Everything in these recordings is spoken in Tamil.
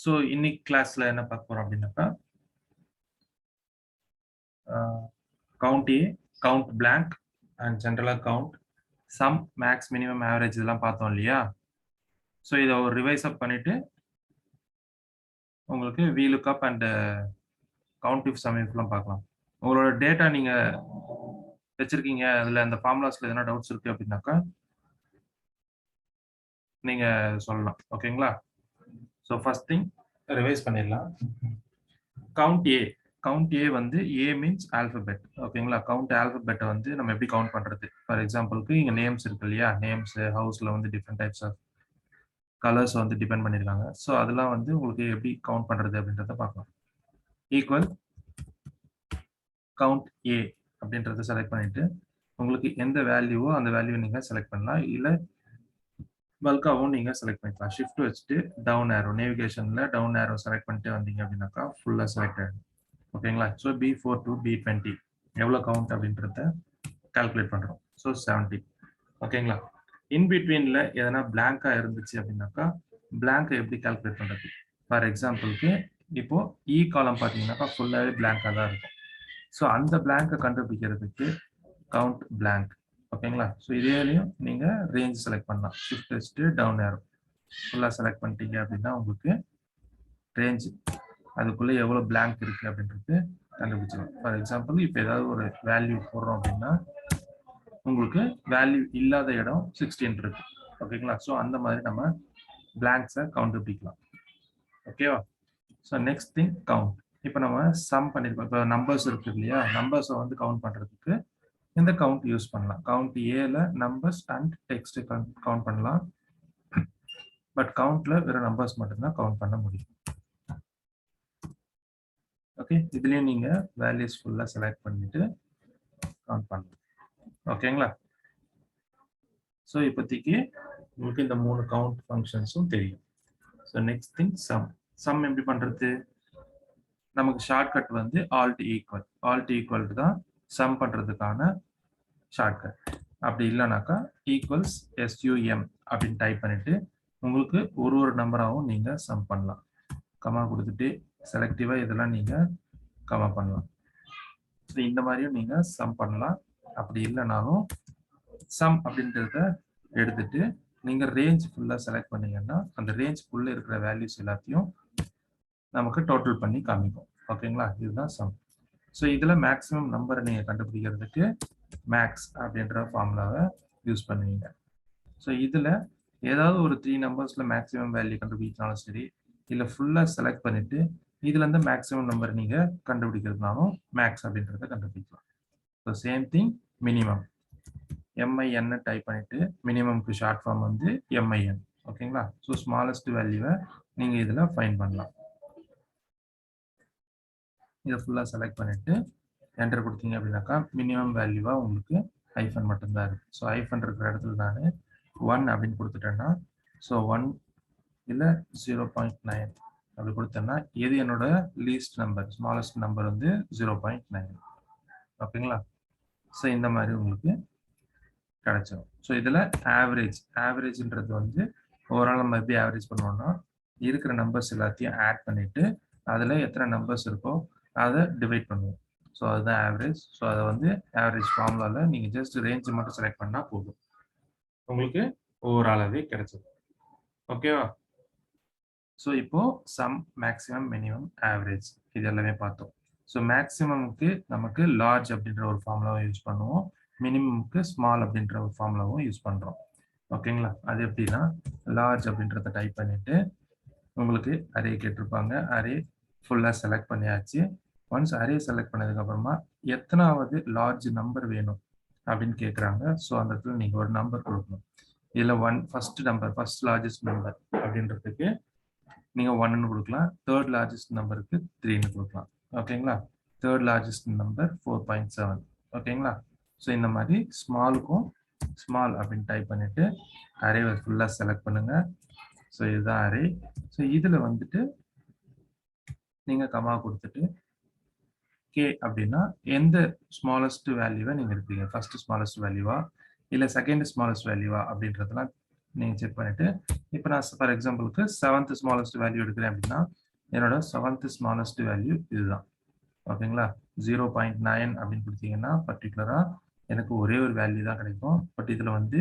ஸோ இன்னைக்கு கிளாஸ்ல என்ன பார்க்க போறோம் அப்படின்னாக்கா count A, count blank and ஜென்ரலாக count sum, max, minimum, average இதெல்லாம் பார்த்தோம் இல்லையா? ஸோ இதை ஒரு ரிவைஸ் அப் பண்ணிட்டு உங்களுக்கு vlookup and count if sum இஃப்லாம் பார்க்கலாம். உங்களோட டேட்டா நீங்க வச்சிருக்கீங்க, அதில் அந்த ஃபார்முலாஸ்ல எதனா டவுட்ஸ் இருக்கு அப்படின்னாக்கா நீங்க சொல்லலாம். ஓகேங்களா? ஸோ ஃபர்ஸ்ட் திங் ரிவைஸ் பண்ணிடலாம். கவுண்ட் ஏ, கவுண்ட் ஏ வந்து ஏ மீன்ஸ் ஆல்பபெட். ஓகேங்களா? கவுண்ட் ஆல்பபெட்டை வந்து நம்ம எப்படி கவுண்ட் பண்றது? ஃபார் எக்ஸாம்பிளுக்கு இங்க நேம்ஸ் இருக்கு இல்லையா? நேம்ஸ் ஹவுஸ்ல வந்து டிஃப்ரெண்ட் டைப்ஸ் ஆஃப் கலர்ஸ் வந்து டிபெண்ட் பண்ணிருக்காங்க. ஸோ அதெல்லாம் வந்து உங்களுக்கு எப்படி கவுண்ட் பண்றது அப்படின்றத பார்க்கலாம். ஈக்குவல் கவுண்ட் ஏ அப்படின்றத செலக்ட் பண்ணிட்டு உங்களுக்கு எந்த வேல்யூவோ அந்த வேல்யூ நீங்க செலக்ட் பண்ணலாம். இல்லை பல்காவும் நீங்க செலக்ட் பண்ணிக்கலாம். ஷிஃப்ட் வச்சுட்டு டவுன் ஏரோ, நேவிகேஷன்ல டவுன் ஏரோ செலக்ட் பண்ணிட்டு வந்தீங்க அப்படின்னாக்கா ஃபுல்லா செலக்ட் ஆயிடும். ஓகேங்களா? ஸோ B4 to B20 எவ்வளோ கவுண்ட் அப்படின்றத கால்குலேட் பண்றோம். ஸோ 70. ஓகேங்களா? இன் பிட்வீன்ல எதனா பிளாங்கா இருந்துச்சு அப்படின்னாக்கா பிளாங்கை எப்படி கால்குலேட் பண்றது? ஃபார் எக்ஸாம்பிளுக்கு இப்போ இ காலம் பார்த்தீங்கன்னாக்கா ஃபுல்லாகவே பிளாங்கா தான் இருக்கும். ஸோ அந்த பிளாங்கை கண்டுபிடிக்கிறதுக்கு கவுண்ட் பிளாங்க். ஓகேங்களா? ஸோ இதேலையும் நீங்க ரேஞ்ச் செலக்ட் பண்ணலாம். ஷிஃப்ட் வச்சுட்டு டவுன் ஏரோ ஃபுல்லாக செலக்ட் பண்ணிட்டீங்க அப்படின்னா உங்களுக்கு ரேஞ்ச் அதுக்குள்ள எவ்வளவு பிளாங்க் இருக்கு அப்படின்றது கண்டுபிடிச்சிடும். ஃபார் எக்ஸாம்பிள் இப்போ ஏதாவது ஒரு வேல்யூ போடுறோம் அப்படின்னா உங்களுக்கு வேல்யூ இல்லாத இடம் 16 இருக்கு. ஓகேங்களா? ஸோ அந்த மாதிரி நம்ம பிளாங்க்ஸை கண்டுபிடிக்கலாம். ஓகேவா? So next thing count. இப்போ நம்ம சம் பண்ணிருக்கோம். இப்போ நம்பர்ஸ் இருக்கு இல்லையா? நம்பர்ஸை வந்து கவுண்ட் பண்றதுக்கு இந்த கவுண்ட் யூஸ் பண்ணலாம். கவுண்ட் ஏல நம்பர்ஸ் அண்ட் டெக்ஸ்ட் கவுண்ட் பண்ணலாம். பட் கவுண்ட்ல வெறும் நம்பர்ஸ் மட்டும்தான் கவுண்ட் பண்ண முடியும். ஓகே, இதுலயும் நீங்க வேல்யூஸ் ஃபுல்லா செலக்ட் பண்ணிட்டு கவுண்ட் பண்ணலாம். ஓகேங்களா? ஸோ இப்போதைக்கு உங்களுக்கு இந்த 3 கவுண்ட் ஃபங்க்ஷன்ஸும் தெரியும். So next thing sum. Sum எப்படி பண்றது? நமக்கு ஷார்ட்கட் வந்து ஆல்ட் ஈக்குவல். ஆல்ட் ஈக்குவல் தான் சம் பண்றதுக்கான ஷார்ட்கட். அப்படி இல்லைனாக்கா ஈக்குவல்ஸ் SUM அப்படின்னு டைப் பண்ணிட்டு உங்களுக்கு ஒரு நம்பராகவும் நீங்க சம் பண்ணலாம். கமா கொடுத்துட்டு செலக்டிவா இதெல்லாம் நீங்க கமா பண்ணலாம். ஸோ இந்த மாதிரியும் நீங்க சம் பண்ணலாம். அப்படி இல்லைனாலும் சம் அப்படின்றத எடுத்துட்டு நீங்க ரேஞ்ச் ஃபுல்லா செலக்ட் பண்ணீங்கன்னா அந்த ரேஞ்ச் ஃபுல்லா இருக்கிற வேல்யூஸ் எல்லாத்தையும் நமக்கு டோட்டல் பண்ணி காமிக்கும். ஓகேங்களா? இதுதான் சம். ஸோ இதுல மேக்ஸிமம் நம்பரை நீங்க கண்டுபிடிக்கிறதுக்கு மேக்ஸ் அப்படின்ற ஃபார்முலாவை யூஸ் பண்ணுவீங்க. ஸோ இதுல ஏதாவது ஒரு 3 நம்பர்ஸ்ல மேக்ஸிமம் வேல்யூ கண்டுபிடிச்சாலும் சரி, இல்ல ஃபுல்லா செலக்ட் பண்ணிட்டு இதுல இருந்து மேக்ஸிமம் நம்பர் நீங்க கண்டுபிடிக்கிறதுனாலும் மேக்ஸ் அப்படின்றத கண்டுபிடிக்கலாம். So same thing minimum. MIN type பண்ணிட்டு மினிமம்க்கு ஷார்ட் ஃபார்ம் வந்து MIN. ஓகேங்களா? ஸோ ஸ்மாலஸ்ட் வேல்யூவை நீங்க இதுல ஃபைண்ட் பண்ணலாம். இதை ஃபுல்லா செலக்ட் பண்ணிட்டு என்டர் கொடுத்தீங்க அப்படின்னாக்கா மினிமம் வேல்யூவா உங்களுக்கு ஹைஃபன் மட்டும்தான் இருக்கு. ஸோ ஹைஃபன் இருக்கிற இடத்துல நான் 1 அப்படின்னு கொடுத்துட்டேன்னா ஸோ 1 இல்லை 0.9 அப்படி கொடுத்தேன்னா எது என்னோட லீஸ்ட் நம்பர், ஸ்மாலஸ்ட் நம்பர் வந்து 0.9. ஓகேங்களா? ஸோ இந்த மாதிரி உங்களுக்கு கிடைச்சிடும். ஸோ இதில் ஆவரேஜ். ஆவரேஜ்ன்றது வந்து ஓவரால் நம்ம எப்படி ஆவரேஜ் பண்ணுவோம்னா இருக்கிற நம்பர்ஸ் எல்லாத்தையும் ஆட் பண்ணிட்டு அதில் எத்தனை நம்பர்ஸ் இருக்கோ அதை டிவைட் பண்ணுவோம். ஸோ அதுதான் ஆவரேஜ். ஸோ அதை வந்து ஆவரேஜ் ஃபார்முலாவில் நீங்கள் ஜஸ்ட் ரேஞ்சு மட்டும் செலக்ட் பண்ணால் போதும், உங்களுக்கு ஓவராலாகவே கிடைச்சிடும். ஓகேவா? ஸோ இப்போ சம், மேக்ஸிமம், மினிமம், ஆவரேஜ் இது எல்லாமே பார்த்தோம். ஸோ மேக்ஸிமமுக்கு நமக்கு லார்ஜ் அப்படின்ற ஒரு ஃபார்முலாவை யூஸ் பண்ணுவோம். மினிமம்க்கு ஸ்மால் அப்படின்ற ஒரு ஃபார்முலாவும் யூஸ் பண்றோம். ஓகேங்களா? அது எப்படின்னா லார்ஜ் அப்படின்றத டைப் பண்ணிட்டு உங்களுக்கு அரே கேட்டிருப்பாங்க. அரே ஃபுல்லா செலக்ட் பண்ணியாச்சு. ஒன்ஸ் அரே செலக்ட் பண்ணதுக்கு அப்புறமா எத்தனாவது லார்ஜ் நம்பர் வேணும் அப்படின்னு கேட்குறாங்க. ஸோ அந்த இடத்துல நீங்க ஒரு நம்பர் கொடுக்கணும். இதுல first number, first largest number அப்படின்றதுக்கு நீங்க 1ன்னு கொடுக்கலாம். தேர்ட் லார்ஜஸ்ட் நம்பருக்கு 3ன்னு கொடுக்கலாம். ஓகேங்களா? Third largest number 4.7. ஓகேங்களா? ஸோ இந்த மாதிரி ஸ்மாலுக்கும் ஸ்மால் அப்படின்னு டைப் பண்ணிட்டு அரேவை ஃபுல்லா செலக்ட் பண்ணுங்க. ஸோ இதுதான் அரே. ஸோ இதுல வந்துட்டு நீங்க கமா கொடுத்துட்டு கே அப்படின்னா எந்த ஸ்மாலஸ்ட் வேல்யூவை நீங்க எடுப்பீங்க, ஃபர்ஸ்ட் ஸ்மாலஸ்ட் வேல்யூவா இல்ல செகண்ட் ஸ்மாலஸ்ட் வேல்யூவா அப்படின்றதெல்லாம் நீங்க செக் பண்ணிட்டு இப்போ நான் ஃபார் எக்ஸாம்பிளுக்கு 7th ஸ்மாலஸ்ட் வேல்யூ எடுக்கிறேன் அப்படின்னா என்னோட 7th ஸ்மாலஸ்ட் வேல்யூ இதுதான். ஓகேங்களா? 0.9 அப்படின்னு கொடுத்தீங்கன்னா பர்டிகுலரா எனக்கு ஒரே ஒரு வேல்யூ தான் கிடைக்கும். பட் இதுல வந்து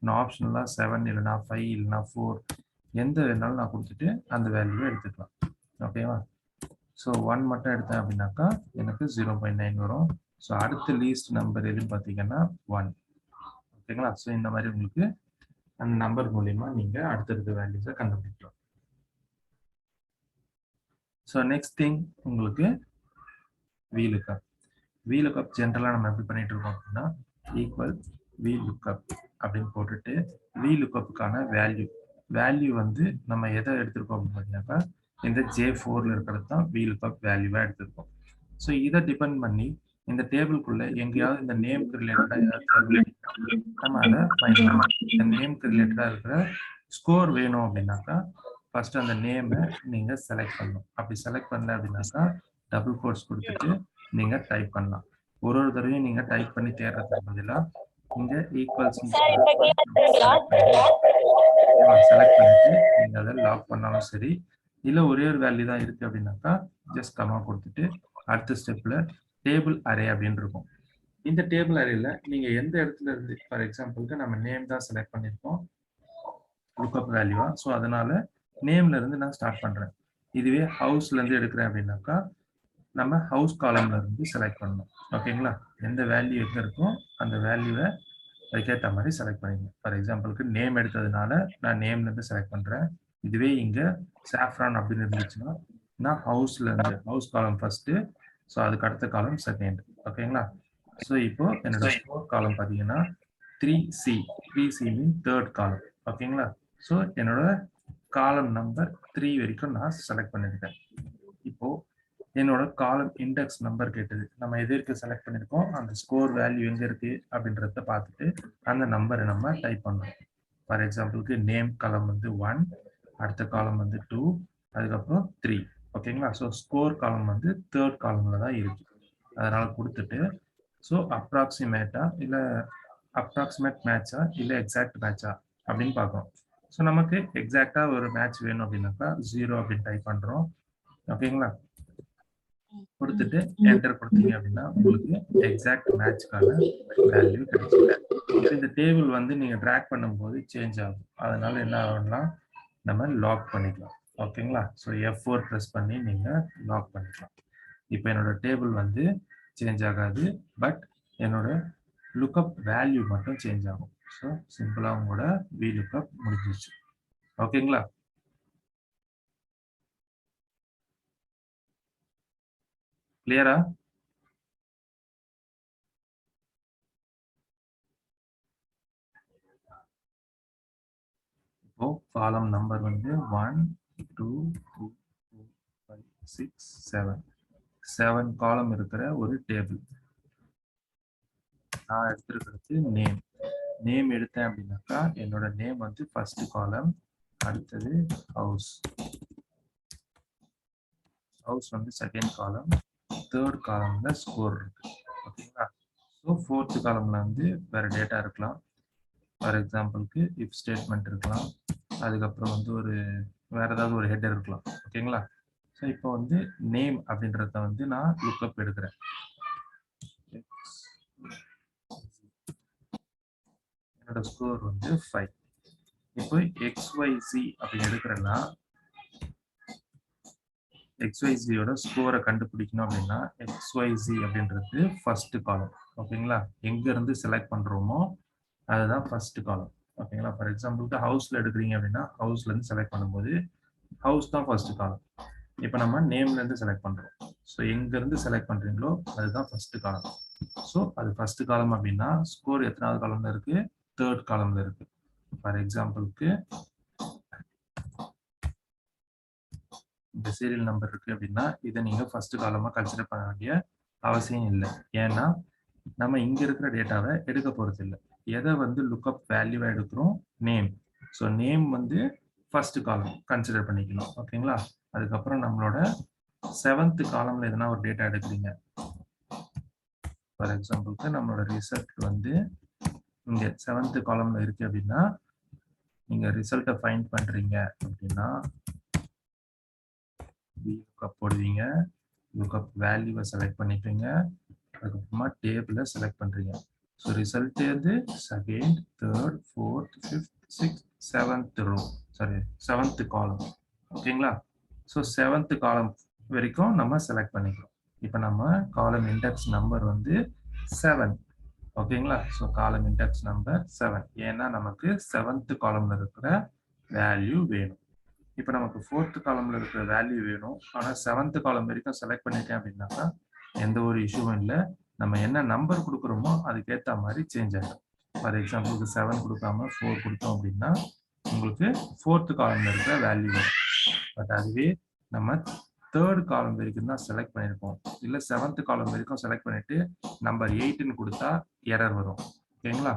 நான் ஆப்ஷனலா 7 இல்லைனா 5 இல்லைனா 4 எந்த வேணாலும் நான் கொடுத்துட்டு அந்த வேல்யூவை எடுத்துக்கலாம். ஓகேவா? ஸோ 1 மட்டும் எடுத்தேன் அப்படின்னாக்கா எனக்கு 0.9 வரும். ஸோ அடுத்த லீஸ்ட் நம்பர் எதுன்னு பார்த்தீங்கன்னா 1. ஓகேங்களா? ஸோ இந்த மாதிரி உங்களுக்கு அந்த நம்பர் மூலியமா நீங்க அடுத்தடுத்த வேல்யூஸை கண்டுபிடிக்கலாம். ஸோ நெக்ஸ்ட் திங் உங்களுக்கு vlookup. vlookup ஜென்ரலாக நம்ம எப்படி பண்ணிட்டு இருக்கோம் அப்படின்னா ஈக்குவல் vlookup அப்படின்னு போட்டுட்டு vlookupக்கான வேல்யூ வந்து நம்ம எதை எடுத்திருக்கோம் அப்படின்னு பார்த்தீங்கன்னாக்கா இந்த J4ல இருக்கிறது தான் vlookup வேல்யூவாக எடுத்திருக்கோம். ஸோ இதை டிபெண்ட் பண்ணி இந்த டேபிள்குள்ள எங்கேயாவது இந்த நேம்க்கு ரிலேட்டடா ஏதாவது நம்ம அதை ஃபைண்ட் பண்ணலாம். இந்த நேம்க்கு ரிலேட்டடா இருக்கிற ஸ்கோர் வேணும் அப்படின்னாக்கா ஃபர்ஸ்ட் அந்த நேமை நீங்க செலக்ட் பண்ணணும். அப்படி செலக்ட் பண்ணல அப்படின்னாக்கா டபுள் கோட்ஸ் கொடுத்துட்டு நீங்க டைப் பண்ணலாம். ஒரு தடவையும் நீங்க டைப் பண்ணி தேடுறதுக்கு பதிலா இங்க ஈக்குவல்ஸ் செலக்ட் பண்ணிட்டு நீங்க அதை லாக் பண்ணாலும் சரி, இல்ல ஒரே ஒரு வேல்யூ தான் இருக்கு அப்படின்னாக்கா ஜஸ்ட் கமா கொடுத்துட்டு அடுத்த ஸ்டெப்ல டேபிள் அரே அப்படின்னு இருக்கும். இந்த டேபிள் அரேல நீங்க எந்த இடத்துல இருந்து ஃபார் எக்ஸாம்பிளுக்கு நம்ம நேம் தான் செலக்ட் பண்ணிருக்கோம் லுக்அப் வேல்யூவா. ஸோ அதனால நேம்ல இருந்து நான் ஸ்டார்ட் பண்றேன். இதுவே ஹவுஸ்ல இருந்து எடுக்கிறேன் அப்படின்னாக்கா நம்ம ஹவுஸ் காலம்ல இருந்து செலக்ட் பண்ணணும். ஓகேங்களா? எந்த வேல்யூ எங்க இருக்கோ அந்த வேல்யூவை அதுக்கேற்ற மாதிரி செலக்ட் பண்ணிக்கணும். ஃபார் எக்ஸாம்பிளுக்கு நேம் எடுத்ததுனால நான் நேம்ல இருந்து செலக்ட் பண்றேன். இதுவே இங்க சாஃப்ரான் அப்படின்னு இருந்துச்சுன்னா நான் ஹவுஸ்ல இருந்து ஹவுஸ் காலம் ஃபர்ஸ்ட், ஸோ அதுக்கு அடுத்த காலம் செகண்ட். ஓகேங்களா? ஸோ இப்போ என்னோட ஃபோர்த் காலம் பார்த்தீங்கன்னா 3C. 3C மீன் தேர்ட் காலம். ஓகேங்களா? ஸோ என்னோட காலம் நம்பர் 3 வரைக்கும் நான் செலக்ட் பண்ணிருக்கேன். இப்போ என்னோட காலம் இண்டெக்ஸ் நம்பர் கேட்டது. நம்ம எதற்கு செலக்ட் பண்ணிருக்கோம் அந்த ஸ்கோர் வேல்யூ எங்க இருக்கு அப்படின்றத பார்த்துட்டு அந்த நம்பரை நம்ம டைப் பண்றோம். ஃபார் எக்ஸாம்பிளுக்கு நேம் காலம் வந்து 1, அடுத்த காலம் வந்து 2, அதுக்கப்புறம் 3. ஓகேங்களா? ஸோ ஸ்கோர் காலம் வந்து தேர்ட் காலம்ல தான் இருக்கு. அதனால கொடுத்துட்டு ஸோ அப்ராக்சிமேட்டா இல்ல அப்ராக்சிமேட் மேட்சா இல்ல எக்ஸாக்ட் மேட்சா அப்படின்னு பார்க்கணும். ஸோ நமக்கு எக்ஸாக்டா ஒரு மேட்ச் வேணும் அப்படின்னாக்கா 0 அப்படின்னு டைப் பண்றோம். ஓகேங்களா? கொடுத்துட்டு என்டர் கொடுத்தீங்க அப்படின்னா உங்களுக்கு எக்ஸாக்ட் மேட்ச்க்கான வேல்யூ கிடைக்கும். இந்த டேபிள் வந்து நீங்க ட்ராக் பண்ணும்போது சேஞ்ச் ஆகும். அதனால என்ன ஆகும்னா நம்ம லாக் பண்ணிக்கலாம். ஓகேங்களா? ஸோ F4 ப்ரெஸ் பண்ணி நீங்க லாக் பண்ணிக்கலாம். இப்போ என்னோட டேபிள் வந்து சேஞ்ச் ஆகாது, பட் என்னோட லுக்அப் வேல்யூ மட்டும் சேஞ்ச் ஆகும். ஸோ சிம்பிளா உங்களோட vlookup முடிஞ்சிச்சு. ஓகேங்களா? கிளியரா? இப்போ காலம் நம்பர் வந்து 1 2 3 4 5 6 7 காலம் இருக்கிற ஒரு டேபிள். நான் எடுத்திருக்கிறது நேம் எடுத்தேன் அப்படின்னாக்கா என்னோட நேம் வந்து ஃபர்ஸ்ட் காலம், அடுத்தது ஹவுஸ் வந்து செகண்ட் காலம், தேர்ட் காலம்ல ஸ்கோர் இருக்கு. ஓகேங்களா? ஸோ ஃபோர்த் காலம்ல வந்து வேற டேட்டா இருக்கலாம். ஃபார் எக்ஸாம்பிளுக்கு இஃப் ஸ்டேட்மெண்ட் இருக்கலாம், அதுக்கப்புறம் வந்து ஒரு வேற ஏதாவது ஒரு ஹெட்டர் இருக்கலாம். ஓகேங்களா? ஸோ இப்போ வந்து நேம் அப்படின்றத வந்து நான் லுக்அப் எடுக்கிறேன். என்னோட ஸ்கோர் வந்து 5. இப்போ XYZ அப்படின்னு எடுக்கிறேன்னா XYZ-யோட ஸ்கோரை கண்டுபிடிக்கணும் அப்படின்னா XYZ அப்படின்றது ஃபர்ஸ்ட் காலம். ஓகேங்களா? எங்க இருந்து செலக்ட் பண்றோமோ அதுதான் ஃபர்ஸ்ட் காலம். ஓகேங்களா? ஃபார் எக்ஸாம்பிளுக்கு ஹவுஸ்ல எடுக்கிறீங்க அப்படின்னா ஹவுஸ்ல இருந்து செலக்ட் பண்ணும்போது ஹவுஸ் தான் ஃபர்ஸ்ட் காலம். இப்போ நம்ம நேம்ல இருந்து செலக்ட் பண்றோம். ஸோ எங்க இருந்து செலக்ட் பண்றீங்களோ அதுதான் ஃபர்ஸ்ட் காலம். ஸோ அது ஃபர்ஸ்ட் காலம் அப்படின்னா ஸ்கோர் எத்தனாவது காலம்ல இருக்கு? தேர்ட் காலம்ல இருக்கு. ஃபார் எக்ஸாம்பிளுக்கு இந்த சீரியல் நம்பர் இருக்கு அப்படின்னா இதை நீங்க ஃபர்ஸ்ட் காலமா கன்சிடர் பண்ண வேண்டிய அவசியம் இல்லை. ஏன்னா நம்ம இங்க இருக்கிற டேட்டாவை எடுக்க போறது இல்லை. எதை வந்து லுக்அப் வேல்யூவா எடுக்கிறோம்? நேம். ஸோ நேம் வந்து ஃபர்ஸ்ட் காலம் கன்சிடர் பண்ணிக்கணும். ஓகேங்களா? அதுக்கப்புறம் நம்மளோட 7th காலம்ல எதனா ஒரு டேட்டா எடுக்கிறீங்க. ஃபார் எக்ஸாம்பிளுக்கு நம்மளோட ரிசல்ட் வந்து இங்க 7th காலம்ல இருக்கு அப்படின்னா நீங்க ரிசல்ட்டை ஃபைண்ட் பண்றீங்க அப்படின்னா vlookup போடுவீங்க. lookup வேல்யூவை செலக்ட் பண்ணிப்பீங்க. அதுக்கப்புறமா டேபிளை செலக்ட் பண்றீங்க. ஸோ ரிசல்ட் வந்து second, third, fourth, fifth, sixth, seventh row, sorry seventh column. ஓகேங்களா? ஸோ செவன்த் காலம் வரைக்கும் நம்ம செலக்ட் பண்ணிக்கிறோம். இப்போ நம்ம காலம் இண்டெக்ஸ் நம்பர் வந்து 7. ஓகேங்களா? ஸோ காலம் இண்டெக்ஸ் நம்பர் 7. ஏன்னா நமக்கு செவன்த் காலம்ல இருக்கிற வேல்யூ வேணும். இப்போ நமக்கு ஃபோர்த் காலம்ல இருக்கிற வேல்யூ வேணும். ஆனால் செவன்த் காலம் வரைக்கும் செலக்ட் பண்ணிட்டேன் அப்படின்னாக்கா எந்த ஒரு இஷ்யூவும் இல்லை. நம்ம என்ன நம்பர் கொடுக்குறோமோ அதுக்கேற்ற மாதிரி சேஞ்ச் ஆகிடும். ஃபார் எக்ஸாம்பிளுக்கு 7 கொடுக்காம 4 கொடுத்தோம் அப்படின்னா உங்களுக்கு ஃபோர்த் காலம்ல இருக்கிற வேல்யூ வரும். பட் அதுவே நம்ம தேர்ட் காலம் வரைக்கும் தான் செலக்ட் பண்ணியிருக்கோம், இல்லை செவன்த் காலம் வரைக்கும் செலக்ட் பண்ணிட்டு நம்பர் 8ன்னு கொடுத்தா எரர் வரும். ஓகேங்களா?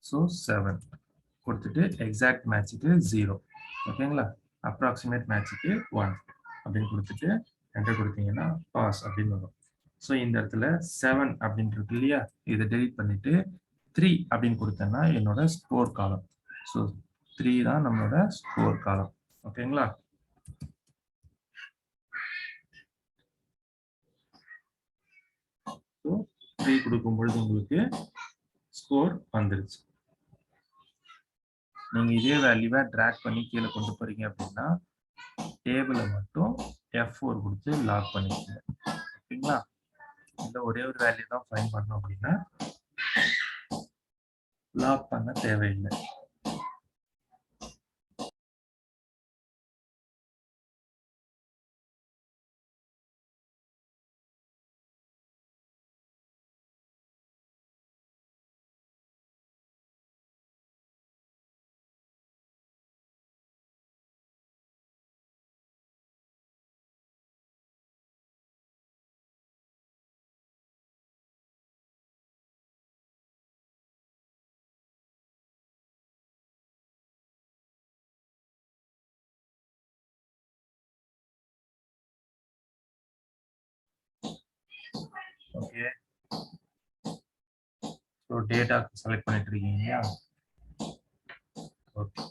ஸோ 7 கொடுத்துட்டு எக்ஸாக்ட் மேட்சுக்கு 0. ஓகேங்களா? அப்ராக்சிமேட் மேட்சுக்கு 1 அப்படின்னு கொடுத்துட்டு என்டர் கொடுத்தீங்கன்னா பாஸ் அப்படின்னு வரும். ஸோ இந்த இடத்துல 7 அப்படின்னு இருக்கு இல்லையா, இதை டெலிட் பண்ணிட்டு 3 அப்படின்னு கொடுத்தேன்னா என்னோட ஸ்கோர் காலம். ஸோ 3 தான் நம்மளோட ஸ்கோர் காலம். ஓகேங்களா? ஸோ 3 கொடுக்கும் பொழுது உங்களுக்கு ஸ்கோர் வந்துருச்சு. நீங்க இதே வேல்யூவை டிராக் பண்ணி கீழே கொண்டு போறீங்க அப்படின்னா டேபிளை மட்டும் F4 கொடுத்து லாக் பண்ணிக்கோங்க. ஓகேங்களா? இந்த ஒரே ஒரு வேல்யூ தான் ஃபைண்ட் பண்ணோம் அப்படின்னா லாக் பண்ண தேவையில்லை. ஓகே, ஸோ டேட்டா செலக்ட் பண்ணிட்டு இருக்கீங்க இல்லையா? ஓகே,